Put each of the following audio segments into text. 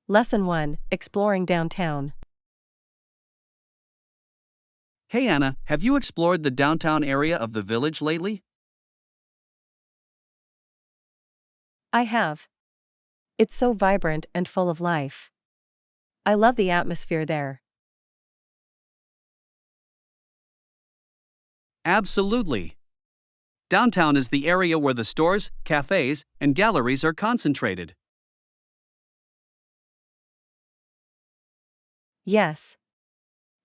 Lesson 1, Exploring Downtown. Hey Anna, have you explored the downtown area of the village lately? I have. It's so vibrant and full of life. I love the atmosphere there. Absolutely. Downtown is the area where the stores, cafes, and galleries are concentrated. Yes.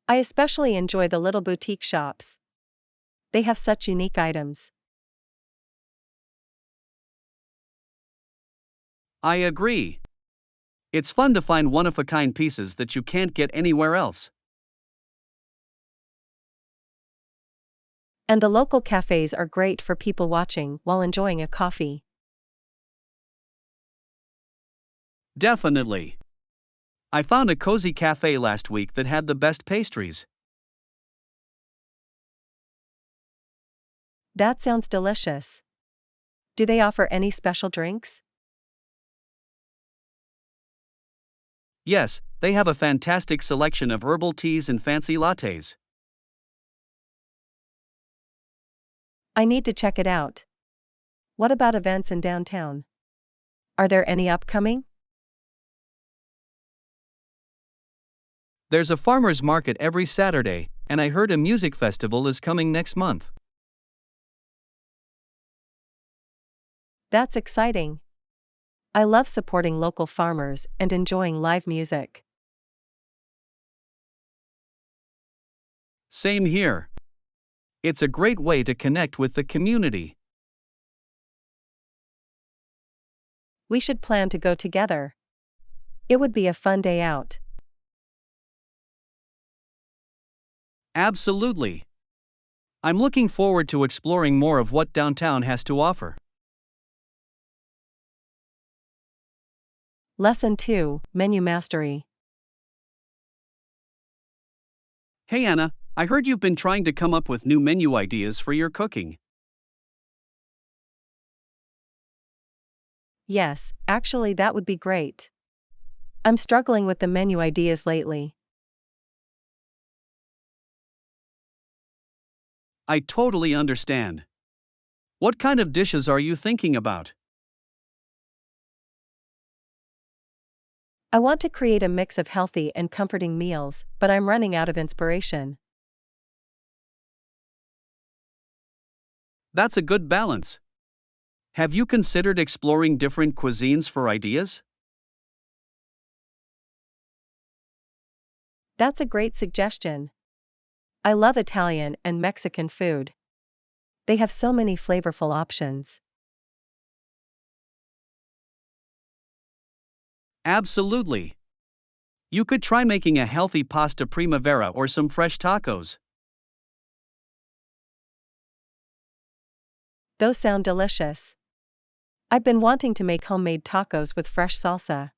I especially enjoy the little boutique shops. They have such unique items. I agree. It's fun to find one-of-a-kind pieces that you can't get anywhere else. And the local cafes are great for people watching while enjoying a coffee. Definitely. I found a cozy cafe last week that had the best pastries. That sounds delicious. Do they offer any special drinks? Yes, they have a fantastic selection of herbal teas and fancy lattes. I need to check it out. What about events in downtown? Are there any upcoming? There's a farmer's market every Saturday, and I heard a music festival is coming next month. That's exciting. I love supporting local farmers and enjoying live music. Same here. It's a great way to connect with the community. We should plan to go together. It would be a fun day out. Absolutely. I'm looking forward to exploring more of what downtown has to offer. Lesson 2, Menu Mastery. Hey Anna, I heard you've been trying to come up with new menu ideas for your cooking. Yes, actually, that would be great. I'm struggling with the menu ideas lately. I totally understand. What kind of dishes are you thinking about? I want to create a mix of healthy and comforting meals, but I'm running out of inspiration. That's a good balance. Have you considered exploring different cuisines for ideas? That's a great suggestion. I love Italian and Mexican food. They have so many flavorful options. Absolutely. You could try making a healthy pasta primavera or some fresh tacos. Those sound delicious. I've been wanting to make homemade tacos with fresh salsa.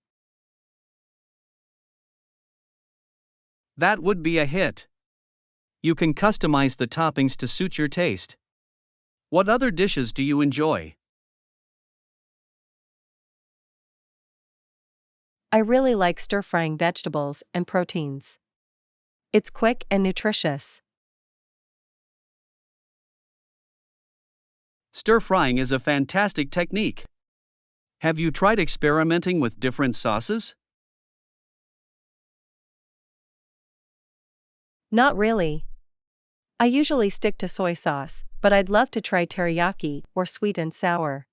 That would be a hit. You can customize the toppings to suit your taste. What other dishes do you enjoy? I really like stir-frying vegetables and proteins. It's quick and nutritious. Stir frying is a fantastic technique. Have you tried experimenting with different sauces? Not really. I usually stick to soy sauce, but I'd love to try teriyaki or sweet and sour.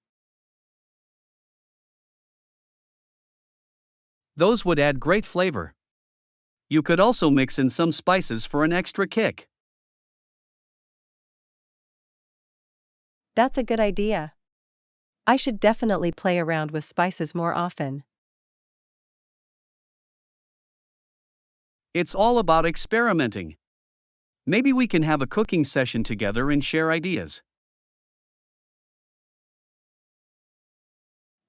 Those would add great flavor. You could also mix in some spices for an extra kick. That's a good idea. I should definitely play around with spices more often. It's all about experimenting. Maybe we can have a cooking session together and share ideas.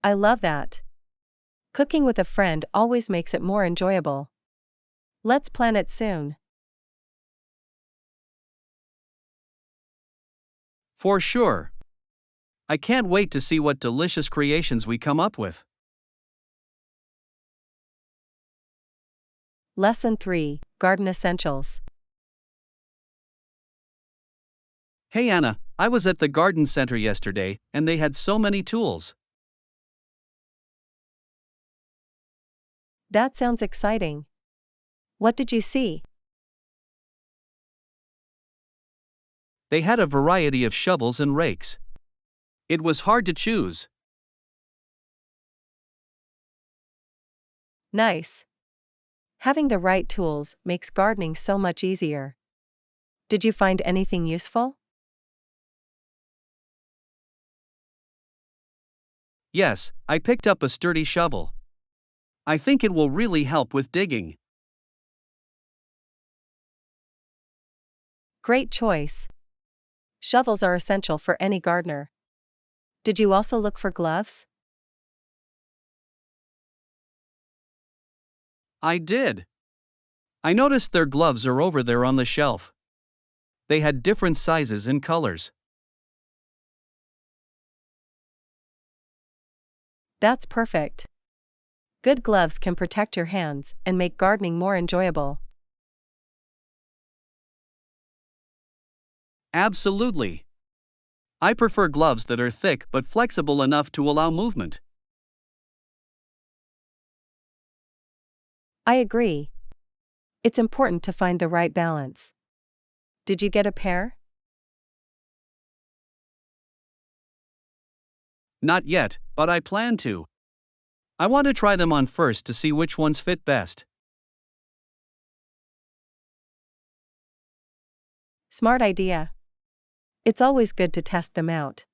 I love that. Cooking with a friend always makes it more enjoyable. Let's plan it soon. For sure. I can't wait to see what delicious creations we come up with. Lesson 3, Garden Essentials. Hey Anna, I was at the garden center yesterday and they had so many tools. That sounds exciting. What did you see? They had a variety of shovels and rakes. It was hard to choose. Nice. Having the right tools makes gardening so much easier. Did you find anything useful? Yes, I picked up a sturdy shovel. I think it will really help with digging. Great choice. Shovels are essential for any gardener. Did you also look for gloves? I did. I noticed their gloves are over there on the shelf. They had different sizes and colors. That's perfect. Good gloves can protect your hands and make gardening more enjoyable. Absolutely. I prefer gloves that are thick but flexible enough to allow movement. I agree. It's important to find the right balance. Did you get a pair? Not yet, but I plan to. I want to try them on first to see which ones fit best. Smart idea. It's always good to test them out.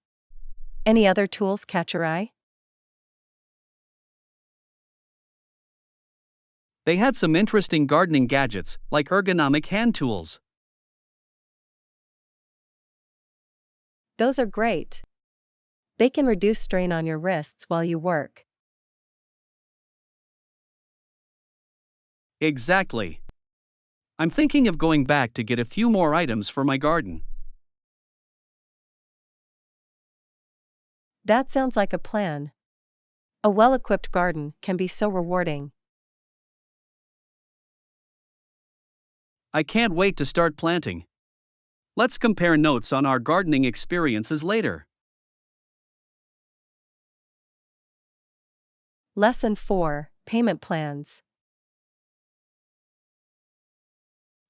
Any other tools catch your eye? They had some interesting gardening gadgets, like ergonomic hand tools. Those are great. They can reduce strain on your wrists while you work. Exactly. I'm thinking of going back to get a few more items for my garden. That sounds like a plan. A well-equipped garden can be so rewarding. I can't wait to start planting. Let's compare notes on our gardening experiences later. Lesson 4, Payment Plans.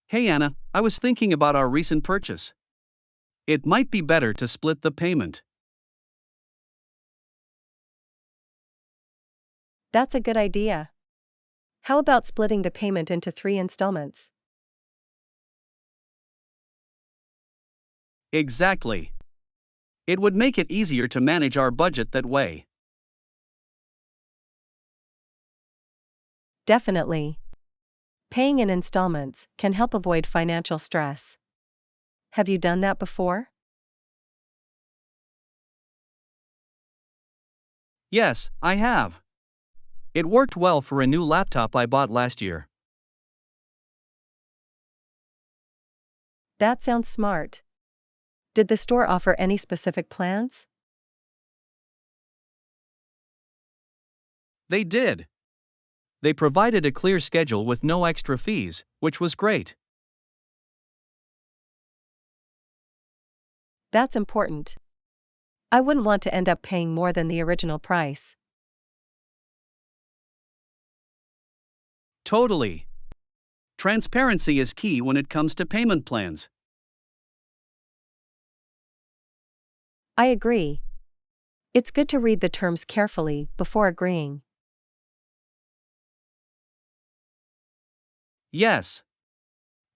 Hey Anna, I was thinking about our recent purchase. It might be better to split the payment. That's a good idea. How about splitting the payment into 3 installments? Exactly. It would make it easier to manage our budget that way. Definitely. Paying in installments can help avoid financial stress. Have you done that before? Yes, I have. It worked well for a new laptop I bought last year. That sounds smart. Did the store offer any specific plans? They did. They provided a clear schedule with no extra fees, which was great. That's important. I wouldn't want to end up paying more than the original price. Totally. Transparency is key when it comes to payment plans. I agree. It's good to read the terms carefully before agreeing. Yes.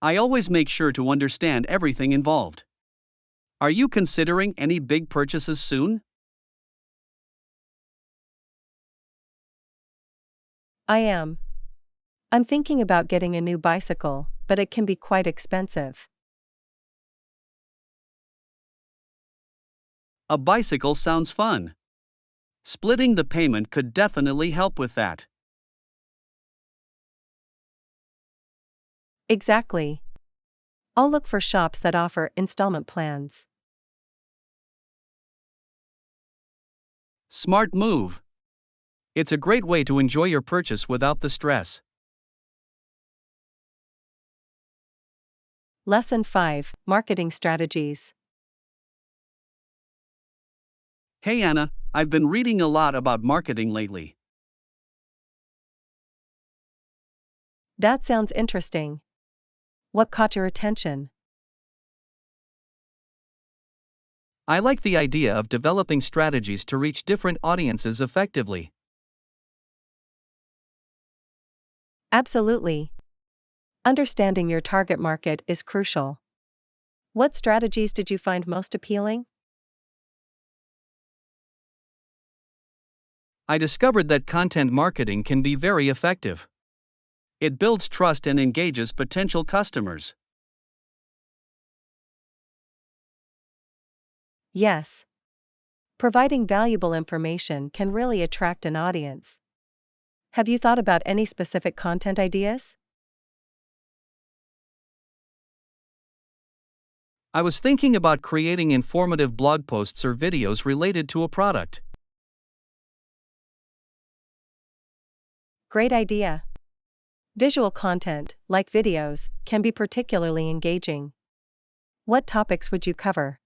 I always make sure to understand everything involved. Are you considering any big purchases soon? I am. I'm thinking about getting a new bicycle, but it can be quite expensive. A bicycle sounds fun. Splitting the payment could definitely help with that. Exactly. I'll look for shops that offer installment plans. Smart move. It's a great way to enjoy your purchase without the stress. Lesson 5, Marketing Strategies. Hey Anna, I've been reading a lot about marketing lately. That sounds interesting. What caught your attention? I like the idea of developing strategies to reach different audiences effectively. Absolutely. Understanding your target market is crucial. What strategies did you find most appealing? I discovered that content marketing can be very effective. It builds trust and engages potential customers. Yes. Providing valuable information can really attract an audience. Have you thought about any specific content ideas? I was thinking about creating informative blog posts or videos related to a product. Great idea. Visual content, like videos, can be particularly engaging. What topics would you cover?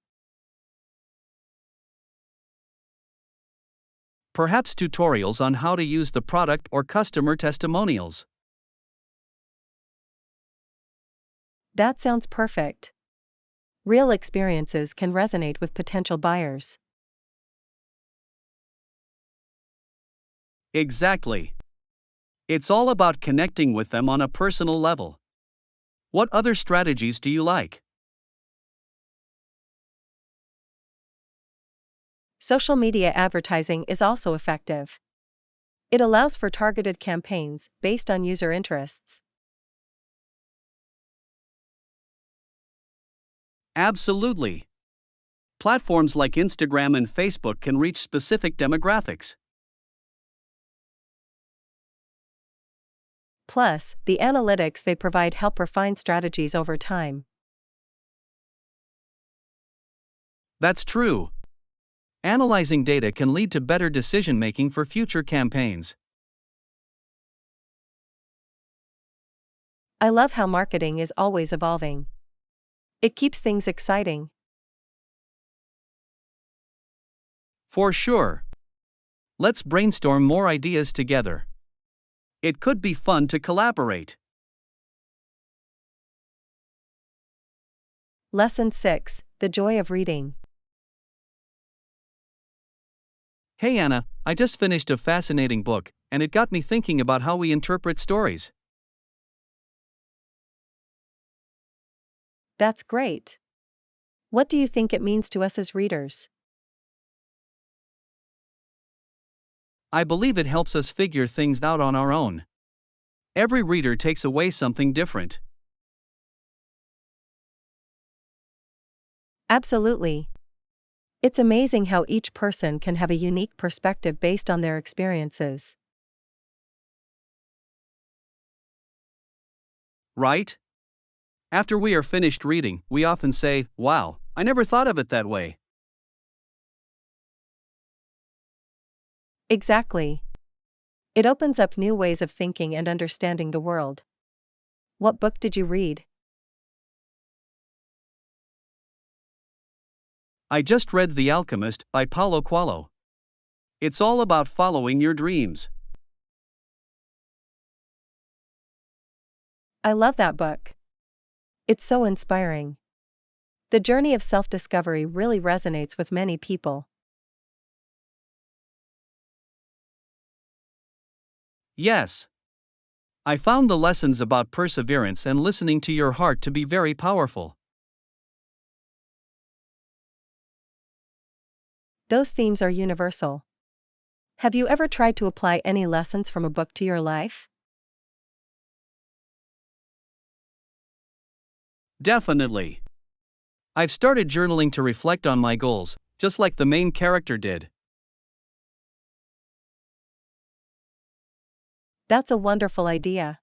Perhaps tutorials on how to use the product or customer testimonials. That sounds perfect. Real experiences can resonate with potential buyers. Exactly. It's all about connecting with them on a personal level. What other strategies do you like? Social media advertising is also effective. It allows for targeted campaigns based on user interests. Absolutely. Platforms like Instagram and Facebook can reach specific demographics. Plus, the analytics they provide help refine strategies over time. That's true. Analyzing data can lead to better decision making for future campaigns. I love how marketing is always evolving. It keeps things exciting. For sure. Let's brainstorm more ideas together. It could be fun to collaborate. Lesson 6, The Joy of Reading. Hey Anna, I just finished a fascinating book, and it got me thinking about how we interpret stories. That's great. What do you think it means to us as readers? I believe it helps us figure things out on our own. Every reader takes away something different. Absolutely. It's amazing how each person can have a unique perspective based on their experiences. Right? After we are finished reading, we often say, "Wow, I never thought of it that way." Exactly. It opens up new ways of thinking and understanding the world. What book did you read? I just read The Alchemist by Paulo Coelho. It's all about following your dreams. I love that book. It's so inspiring. The journey of self-discovery really resonates with many people. Yes. I found the lessons about perseverance and listening to your heart to be very powerful. Those themes are universal. Have you ever tried to apply any lessons from a book to your life? Definitely. I've started journaling to reflect on my goals, just like the main character did. That's a wonderful idea.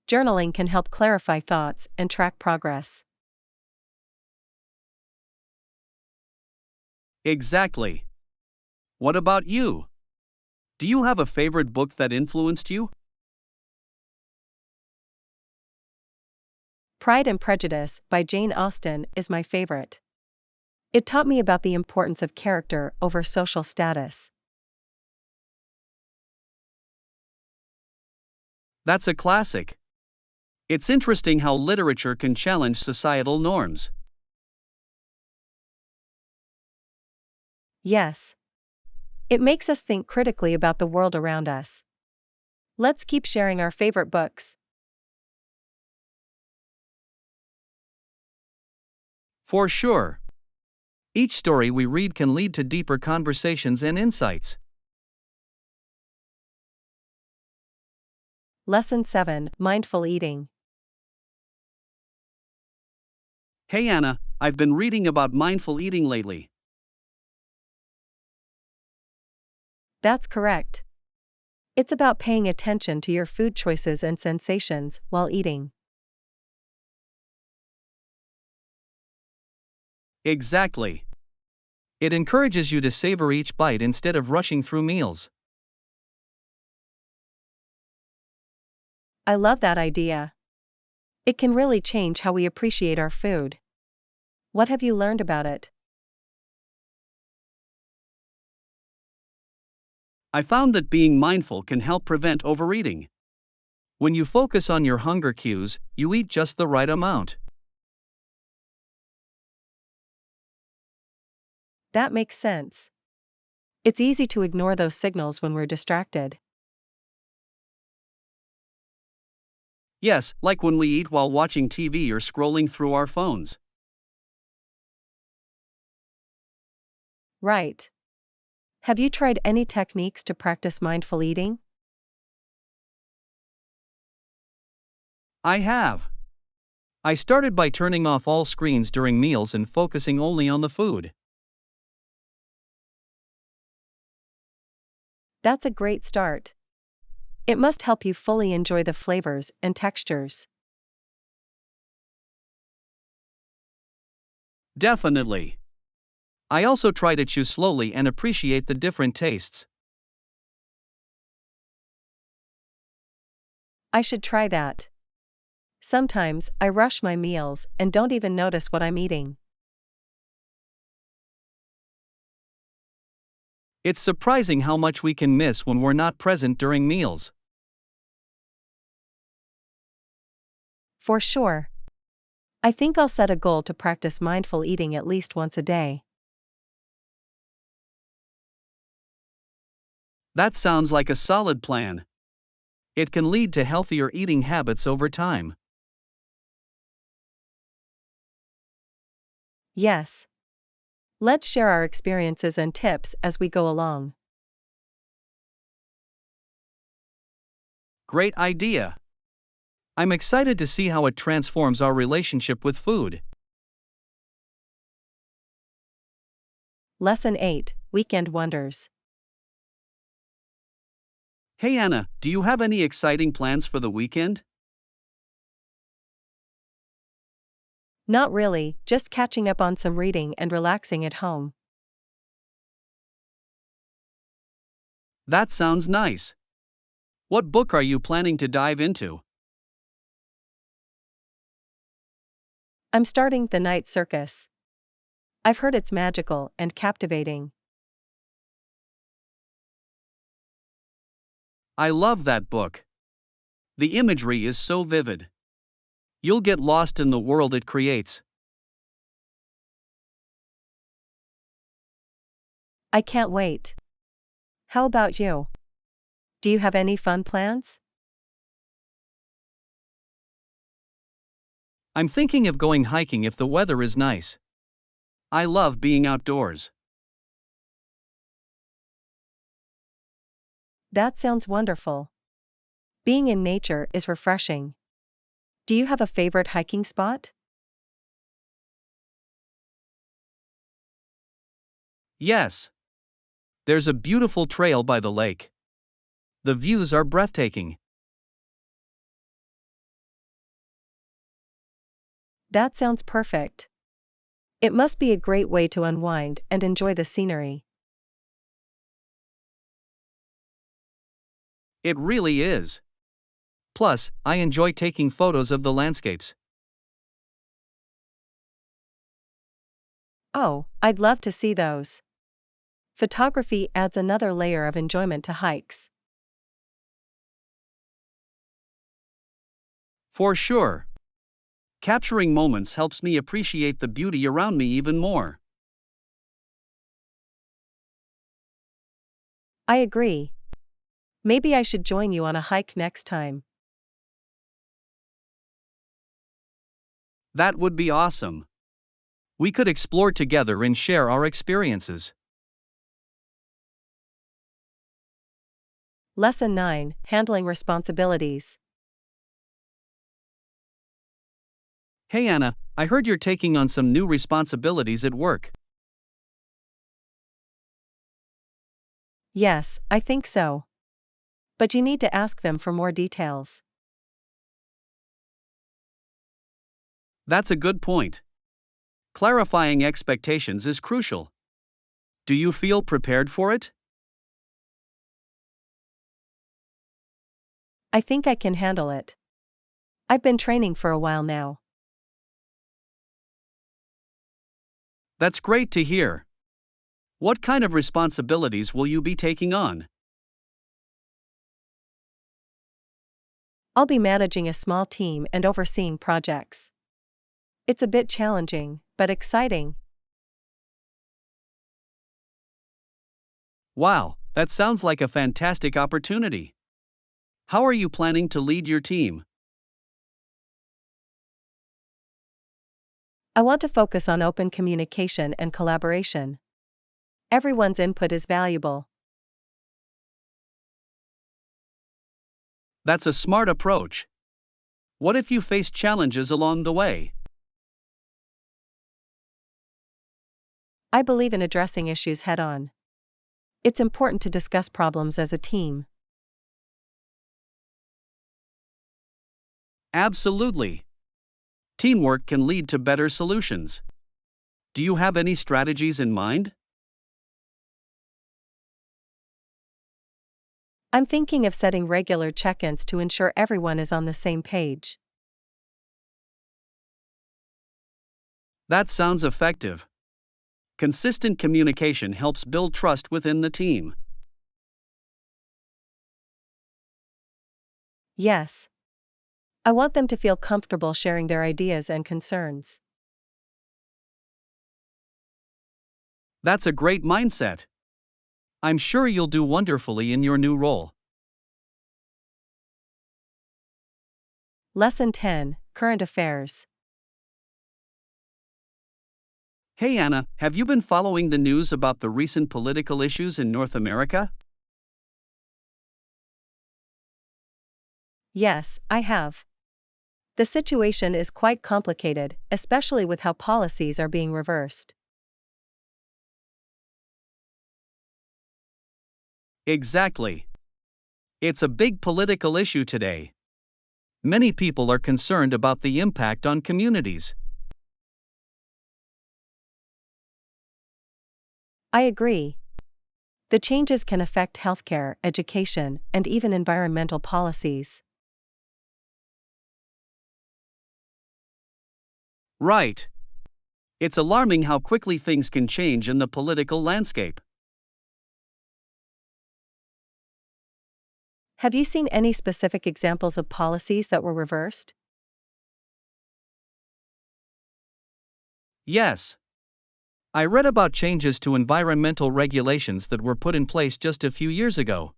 Journaling can help clarify thoughts and track progress. Exactly. What about you? Do you have a favorite book that influenced you? Pride and Prejudice by Jane Austen is my favorite. It taught me about the importance of character over social status. That's a classic. It's interesting how literature can challenge societal norms. Yes. It makes us think critically about the world around us. Let's keep sharing our favorite books. For sure. Each story we read can lead to deeper conversations and insights. Lesson 7: Mindful Eating. Hey Anna, I've been reading about mindful eating lately. That's correct. It's about paying attention to your food choices and sensations while eating. Exactly. It encourages you to savor each bite instead of rushing through meals. I love that idea. It can really change how we appreciate our food. What have you learned about it? I found that being mindful can help prevent overeating. When you focus on your hunger cues, you eat just the right amount. That makes sense. It's easy to ignore those signals when we're distracted. Yes, like when we eat while watching TV or scrolling through our phones. Right. Have you tried any techniques to practice mindful eating? I have. I started by turning off all screens during meals and focusing only on the food. That's a great start. It must help you fully enjoy the flavors and textures. Definitely. I also try to chew slowly and appreciate the different tastes. I should try that. Sometimes I rush my meals and don't even notice what I'm eating. It's surprising how much we can miss when we're not present during meals. For sure. I think I'll set a goal to practice mindful eating at least once a day. That sounds like a solid plan. It can lead to healthier eating habits over time. Yes. Let's share our experiences and tips as we go along. Great idea. I'm excited to see how it transforms our relationship with food. Lesson 8: Weekend Wonders. Hey Anna, do you have any exciting plans for the weekend? Not really, just catching up on some reading and relaxing at home. That sounds nice. What book are you planning to dive into? I'm starting The Night Circus. I've heard it's magical and captivating. I love that book. The imagery is so vivid. You'll get lost in the world it creates. I can't wait. How about you? Do you have any fun plans? I'm thinking of going hiking if the weather is nice. I love being outdoors. That sounds wonderful. Being in nature is refreshing. Do you have a favorite hiking spot? Yes. There's a beautiful trail by the lake. The views are breathtaking. That sounds perfect. It must be a great way to unwind and enjoy the scenery. It really is. Plus, I enjoy taking photos of the landscapes. Oh, I'd love to see those. Photography adds another layer of enjoyment to hikes. For sure. Capturing moments helps me appreciate the beauty around me even more. I agree. Maybe I should join you on a hike next time. That would be awesome. We could explore together and share our experiences. Lesson 9: Handling Responsibilities. Hey Anna, I heard you're taking on some new responsibilities at work. Yes, I think so. But you need to ask them for more details. That's a good point. Clarifying expectations is crucial. Do you feel prepared for it? I think I can handle it. I've been training for a while now. That's great to hear. What kind of responsibilities will you be taking on? I'll be managing a small team and overseeing projects. It's a bit challenging, but exciting. Wow, that sounds like a fantastic opportunity. How are you planning to lead your team? I want to focus on open communication and collaboration. Everyone's input is valuable. That's a smart approach. What if you face challenges along the way? I believe in addressing issues head on. It's important to discuss problems as a team. Absolutely. Teamwork can lead to better solutions. Do you have any strategies in mind? I'm thinking of setting regular check-ins to ensure everyone is on the same page. That sounds effective. Consistent communication helps build trust within the team. Yes. I want them to feel comfortable sharing their ideas and concerns. That's a great mindset. I'm sure you'll do wonderfully in your new role. Lesson 10: Current Affairs. Hey Anna, have you been following the news about the recent political issues in North America? Yes, I have. The situation is quite complicated, especially with how policies are being reversed. Exactly. It's a big political issue today. Many people are concerned about the impact on communities. I agree. The changes can affect healthcare, education, and even environmental policies. Right. It's alarming how quickly things can change in the political landscape. Have you seen any specific examples of policies that were reversed? Yes. I read about changes to environmental regulations that were put in place just a few years ago.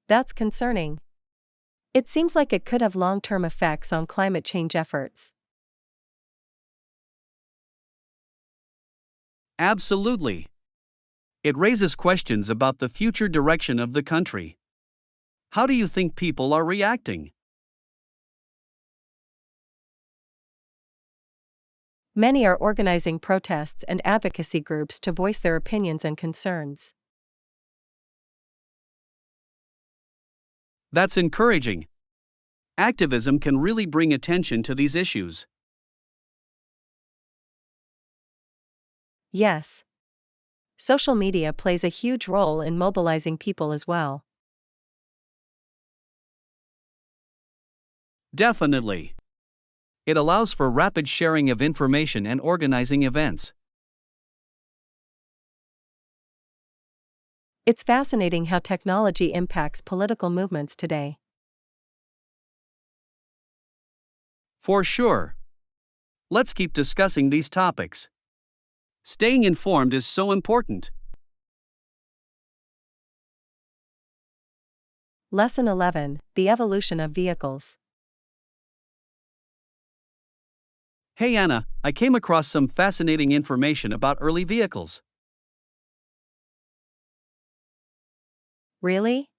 That's concerning. It seems like it could have long-term effects on climate change efforts. Absolutely. It raises questions about the future direction of the country. How do you think people are reacting? Many are organizing protests and advocacy groups to voice their opinions and concerns. That's encouraging. Activism can really bring attention to these issues. Yes. Social media plays a huge role in mobilizing people as well. Definitely. It allows for rapid sharing of information and organizing events. It's fascinating how technology impacts political movements today. For sure. Let's keep discussing these topics. Staying informed is so important. Lesson 11: The Evolution of Vehicles. Hey Anna, I came across some fascinating information about early vehicles. Really?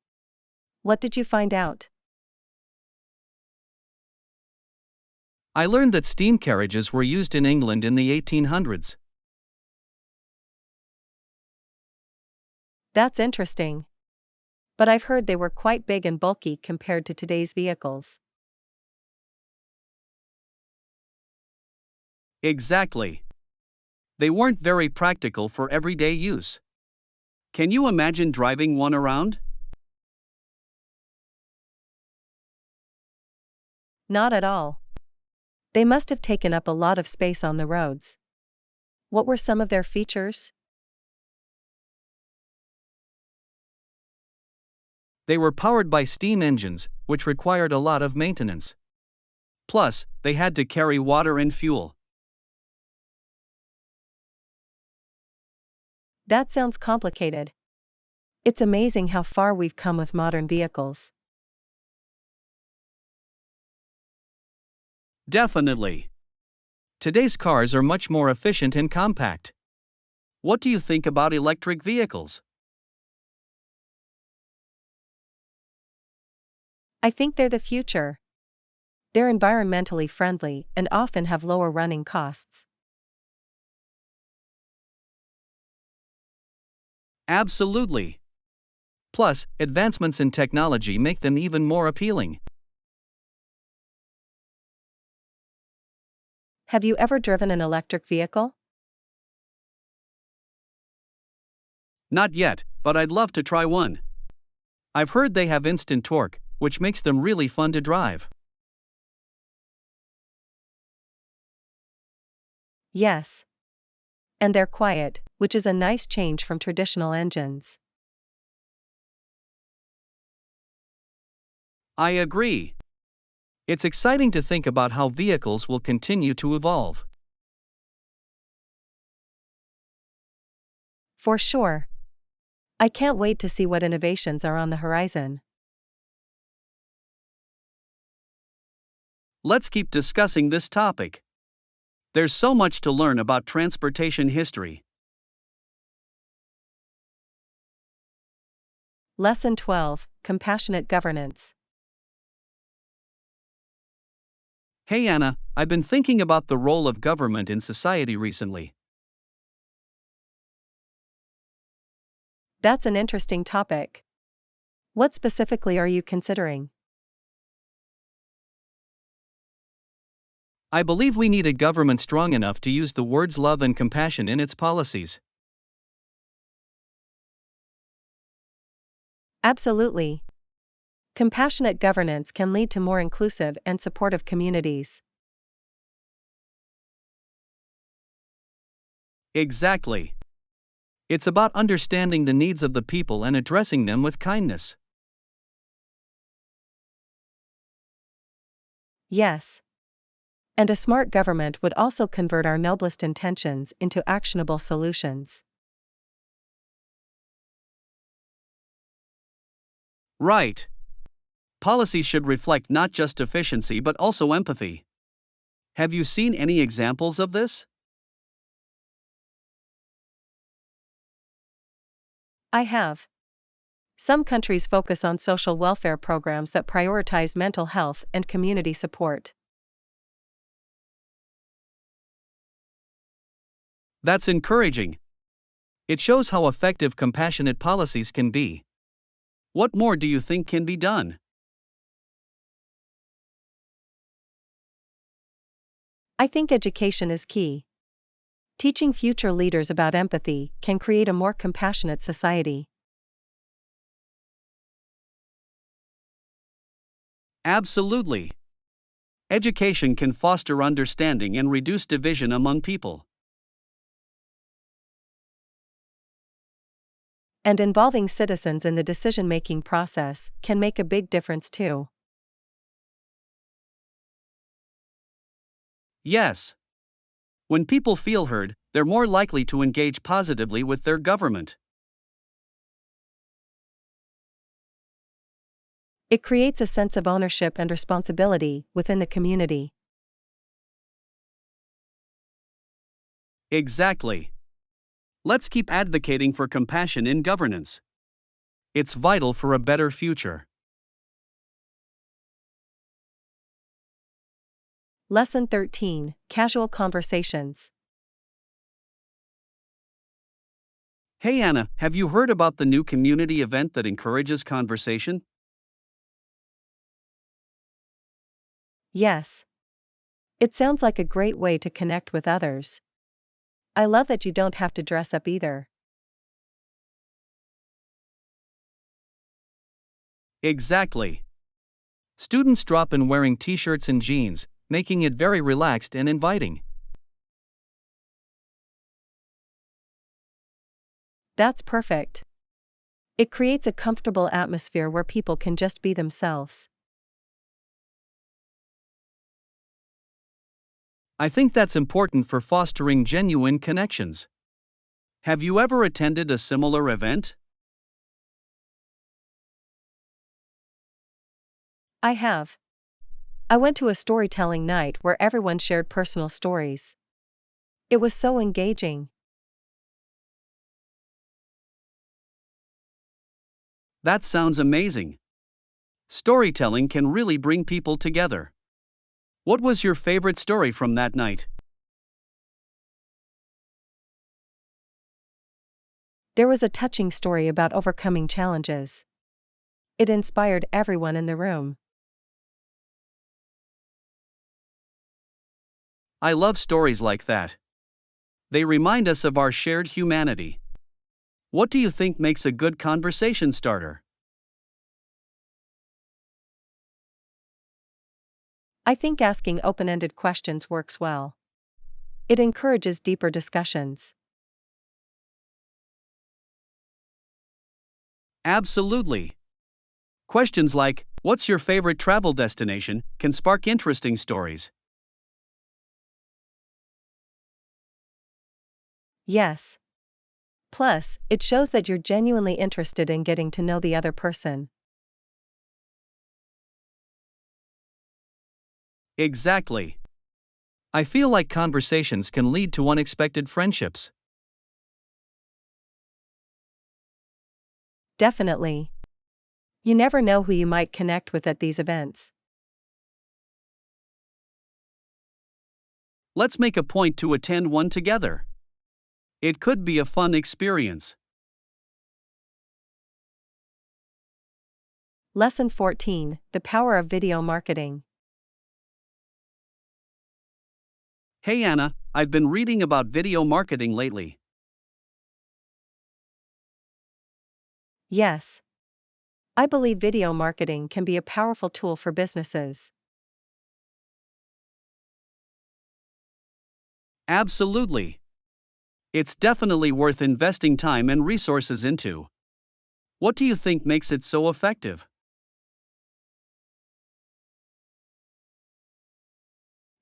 What did you find out? I learned that steam carriages were used in England in the 1800s. That's interesting. But I've heard they were quite big and bulky compared to today's vehicles. Exactly. They weren't very practical for everyday use. Can you imagine driving one around? Not at all. They must have taken up a lot of space on the roads. What were some of their features? They were powered by steam engines, which required a lot of maintenance. Plus, they had to carry water and fuel. That sounds complicated. It's amazing how far we've come with modern vehicles. Definitely. Today's cars are much more efficient and compact. What do you think about electric vehicles? I think they're the future. They're environmentally friendly and often have lower running costs. Absolutely. Plus, advancements in technology make them even more appealing. Have you ever driven an electric vehicle? Not yet, but I'd love to try one. I've heard they have instant torque, which makes them really fun to drive. Yes. And they're quiet, which is a nice change from traditional engines. I agree. It's exciting to think about how vehicles will continue to evolve. For sure. I can't wait to see what innovations are on the horizon. Let's keep discussing this topic. There's so much to learn about transportation history. Lesson 12: Compassionate Governance. Hey Anna, I've been thinking about the role of government in society recently. That's an interesting topic. What specifically are you considering? I believe we need a government strong enough to use the words love and compassion in its policies. Absolutely. Compassionate governance can lead to more inclusive and supportive communities. Exactly. It's about understanding the needs of the people and addressing them with kindness. Yes. And a smart government would also convert our noblest intentions into actionable solutions. Right. Policies should reflect not just efficiency but also empathy. Have you seen any examples of this? I have. Some countries focus on social welfare programs that prioritize mental health and community support. That's encouraging. It shows how effective compassionate policies can be. What more do you think can be done? I think education is key. Teaching future leaders about empathy can create a more compassionate society. Absolutely. Education can foster understanding and reduce division among people. And involving citizens in the decision-making process can make a big difference too. Yes. When people feel heard, they're more likely to engage positively with their government. It creates a sense of ownership and responsibility within the community. Exactly. Let's keep advocating for compassion in governance. It's vital for a better future. Lesson 13, Casual Conversations. Hey Anna, have you heard about the new community event that encourages conversation? Yes. It sounds like a great way to connect with others. I love that you don't have to dress up either. Exactly. Students drop in wearing t-shirts and jeans, making it very relaxed and inviting. That's perfect. It creates a comfortable atmosphere where people can just be themselves. I think that's important for fostering genuine connections. Have you ever attended a similar event? I have. I went to a storytelling night where everyone shared personal stories. It was so engaging. That sounds amazing. Storytelling can really bring people together. What was your favorite story from that night? There was a touching story about overcoming challenges. It inspired everyone in the room. I love stories like that. They remind us of our shared humanity. What do you think makes a good conversation starter? I think asking open-ended questions works well. It encourages deeper discussions. Absolutely. Questions like, "What's your favorite travel destination?" can spark interesting stories. Yes. Plus, it shows that you're genuinely interested in getting to know the other person. Exactly. I feel like conversations can lead to unexpected friendships. Definitely. You never know who you might connect with at these events. Let's make a point to attend one together. It could be a fun experience. Lesson 14, The Power of Video Marketing. Hey Anna, I've been reading about video marketing lately. Yes. I believe video marketing can be a powerful tool for businesses. Absolutely. It's definitely worth investing time and resources into. What do you think makes it so effective?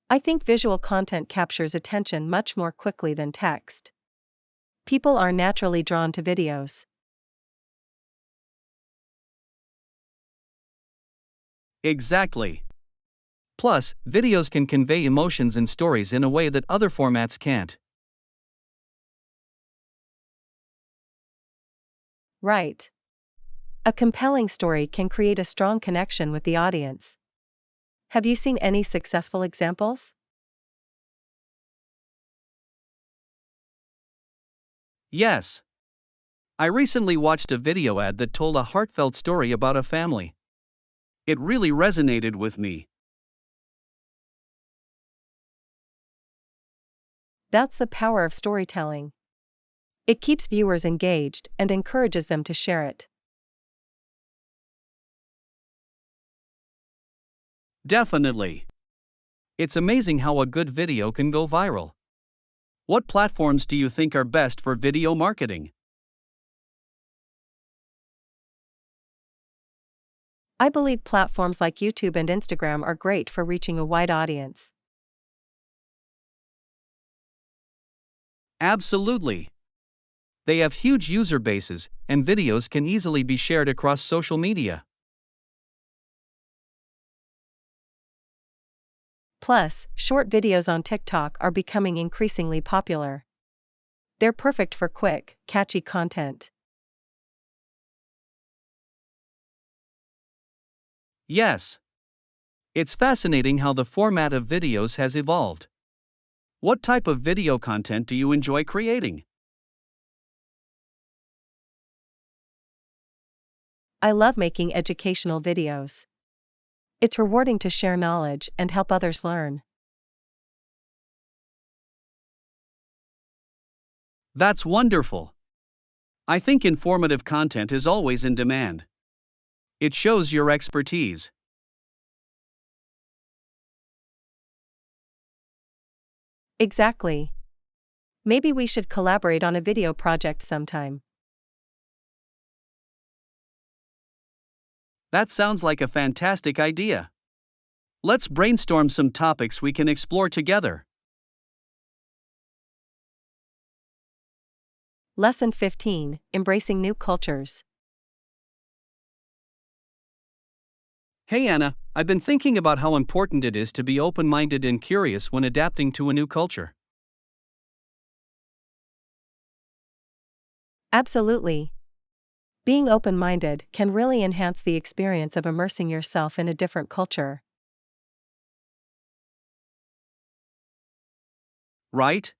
I think visual content captures attention much more quickly than text. People are naturally drawn to videos. Exactly. Plus, videos can convey emotions and stories in a way that other formats can't. Right. A compelling story can create a strong connection with the audience. Have you seen any successful examples? Yes. I recently watched a video ad that told a heartfelt story about a family. It really resonated with me. That's the power of storytelling. It keeps viewers engaged and encourages them to share it. Definitely. It's amazing how a good video can go viral. What platforms do you think are best for video marketing? I believe platforms like YouTube and Instagram are great for reaching a wide audience. Absolutely. They have huge user bases, and videos can easily be shared across social media. Plus, short videos on TikTok are becoming increasingly popular. They're perfect for quick, catchy content. Yes. It's fascinating how the format of videos has evolved. What type of video content do you enjoy creating? I love making educational videos. It's rewarding to share knowledge and help others learn. That's wonderful. I think informative content is always in demand. It shows your expertise. Exactly. Maybe we should collaborate on a video project sometime. That sounds like a fantastic idea. Let's brainstorm some topics we can explore together. Lesson 15: Embracing New Cultures. Hey Anna, I've been thinking about how important it is to be open minded and curious when adapting to a new culture. Absolutely. Being open minded can really enhance the experience of immersing yourself in a different culture. Right?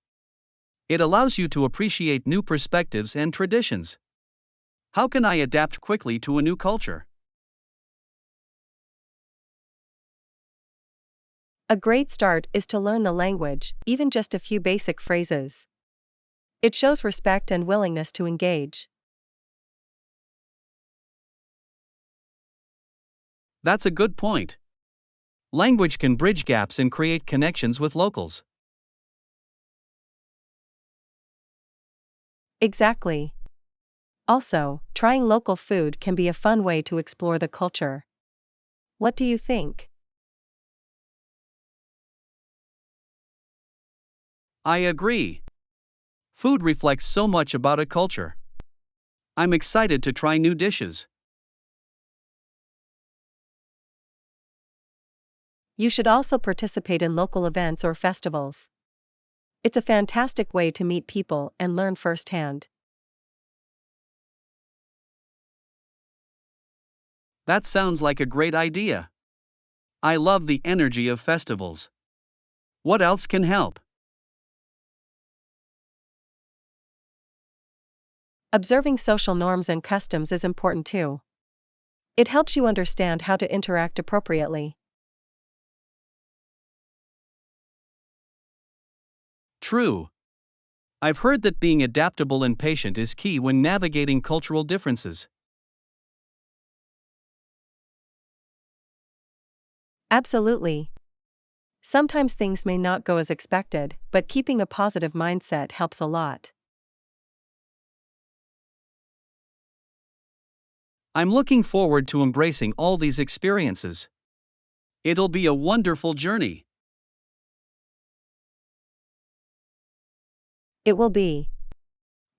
It allows you to appreciate new perspectives and traditions. How can I adapt quickly to a new culture? A great start is to learn the language, even just a few basic phrases. It shows respect and willingness to engage. That's a good point. Language can bridge gaps and create connections with locals. Exactly. Also, trying local food can be a fun way to explore the culture. What do you think? I agree. Food reflects so much about a culture. I'm excited to try new dishes. You should also participate in local events or festivals. It's a fantastic way to meet people and learn firsthand. That sounds like a great idea. I love the energy of festivals. What else can help? Observing social norms and customs is important too. It helps you understand how to interact appropriately. True. I've heard that being adaptable and patient is key when navigating cultural differences. Absolutely. Sometimes things may not go as expected, but keeping a positive mindset helps a lot. I'm looking forward to embracing all these experiences. It'll be a wonderful journey. It will be.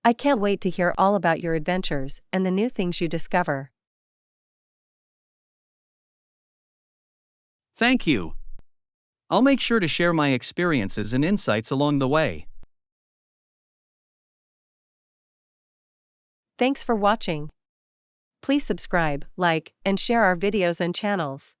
I can't wait to hear all about your adventures and the new things you discover. Thank you. I'll make sure to share my experiences and insights along the way. Thanks for watching. Please subscribe, like, and share our videos and channels.